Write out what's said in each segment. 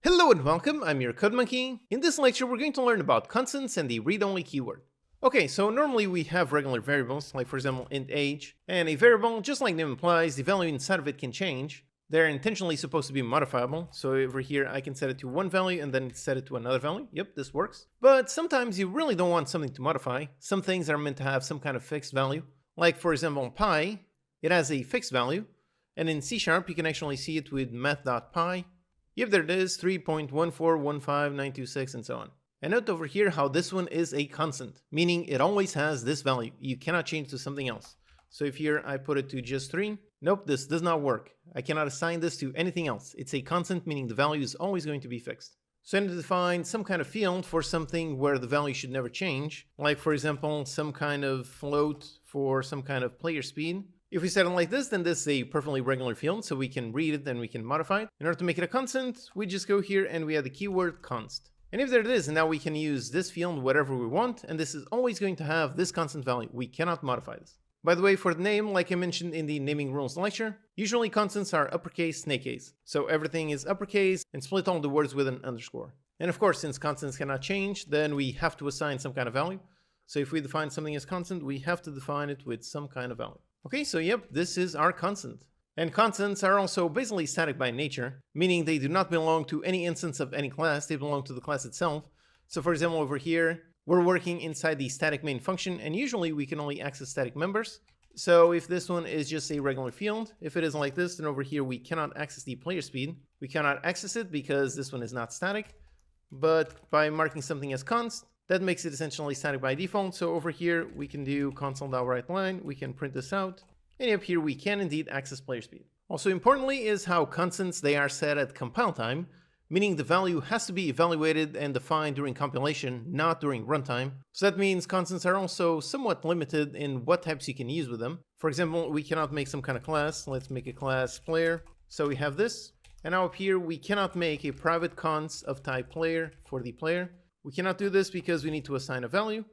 Hello and welcome, I'm your Code Monkey. In this lecture we're going to learn about constants and the read-only keyword. Okay, so normally we have regular variables, like for example int age, and a variable, just like name implies, the value inside of it can change. They're intentionally supposed to be modifiable, so over here I can set it to one value and then set it to another value. Yep, this works. But sometimes you really don't want something to modify. Some things are meant to have some kind of fixed value. Like for example pi, it has a fixed value, and in C# you can actually see it with math.pi. Yep, there it is, 3.1415926 and so on. And note over here how this one is a constant, meaning it always has this value. You cannot change to something else. So if here I put it to just 3, nope, this does not work. I cannot assign this to anything else. It's a constant, meaning the value is always going to be fixed. So I need to define some kind of field for something where the value should never change, like for example some kind of float for some kind of player speed. If we set it like this, then this is a perfectly regular field, so we can read it and we can modify it. In order to make it a constant, we just go here and we add the keyword const. And if there it is, now we can use this field whatever we want, and this is always going to have this constant value. We cannot modify this. By the way, for the name, like I mentioned in the naming rules lecture, usually constants are uppercase, snake case. So everything is uppercase and split all the words with an underscore. And of course, since constants cannot change, then we have to assign some kind of value. So if we define something as constant, we have to define it with some kind of value. Okay, so yep, this is our constant. And constants are also basically static by nature, meaning they do not belong to any instance of any class, they belong to the class itself. So for example, over here, we're working inside the static main function, and usually we can only access static members. So if this one is just a regular field, if it is like this, then over here we cannot access the player speed. We cannot access it because this one is not static, but by marking something as const, that makes it essentially static by default. So over here we can do console.writeLine, we can print this out, and up here we can indeed access player speed. Also importantly is how constants, they are set at compile time, meaning the value has to be evaluated and defined during compilation, not during runtime. So that means constants are also somewhat limited in what types you can use with them. For example, we cannot make some kind of class. Let's make a class player. So we have this, and now up here we cannot make a private const of type player for the player. We cannot do this because we need to assign a value.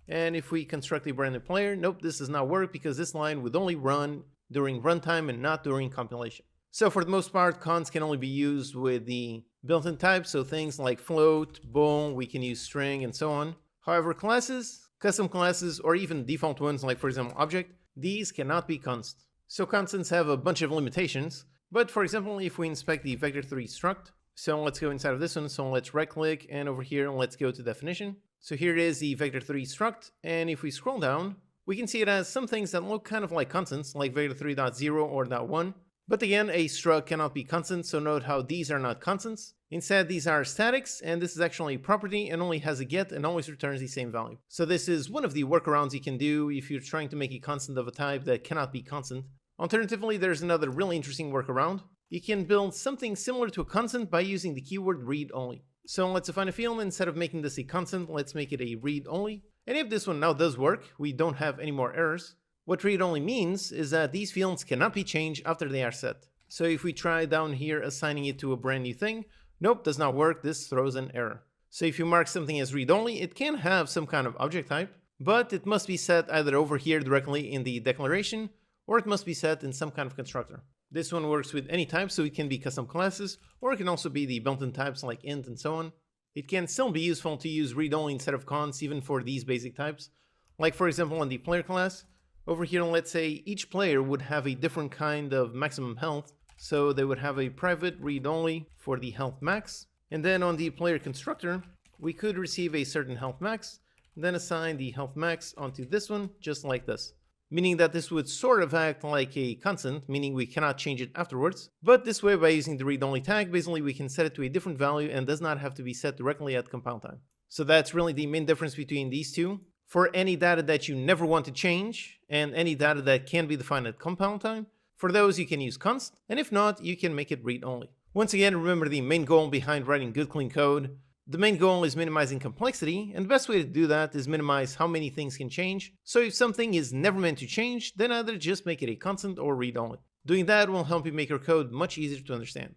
And if we construct a brand new player, nope, this does not work because this line would only run during runtime and not during compilation. So for the most part, const can only be used with the built-in types, so things like float, bool, we can use string, and so on. However, classes, custom classes, or even default ones like for example object, these cannot be const. So constants have a bunch of limitations, but for example, if we inspect the vector3 struct, so let's go inside of this one, so let's right click, and over here let's go to definition. So here it is, the vector3 struct, and if we scroll down, we can see it has some things that look kind of like constants, like vector3.0 or .1. But again, a struct cannot be constant, so note how these are not constants. Instead, these are statics, and this is actually a property and only has a get and always returns the same value. So this is one of the workarounds you can do if you're trying to make a constant of a type that cannot be constant. Alternatively, there's another really interesting workaround. You can build something similar to a constant by using the keyword read-only. So let's define a field, and instead of making this a constant, let's make it a read-only. And if this one now does work, we don't have any more errors. What read-only means is that these fields cannot be changed after they are set. So if we try down here assigning it to a brand new thing, nope, does not work, this throws an error. So if you mark something as read-only, it can have some kind of object type, but it must be set either over here directly in the declaration, or it must be set in some kind of constructor. This one works with any type, so it can be custom classes, or it can also be the built-in types like int and so on. It can still be useful to use read-only instead of const even for these basic types. Like for example in the player class, over here let's say each player would have a different kind of maximum health, so they would have a private read-only for the health max, and then on the player constructor we could receive a certain health max, then assign the health max onto this one just like this. Meaning that this would sort of act like a constant, meaning we cannot change it afterwards. But this way, by using the read-only tag, basically we can set it to a different value and does not have to be set directly at compile time. So that's really the main difference between these two. For any data that you never want to change, and any data that can be defined at compile time, for those you can use const, and if not, you can make it read-only. Once again, remember the main goal behind writing good clean code. The main goal is minimizing complexity, and the best way to do that is minimize how many things can change. So if something is never meant to change, then either just make it a constant or read-only. Doing that will help you make your code much easier to understand.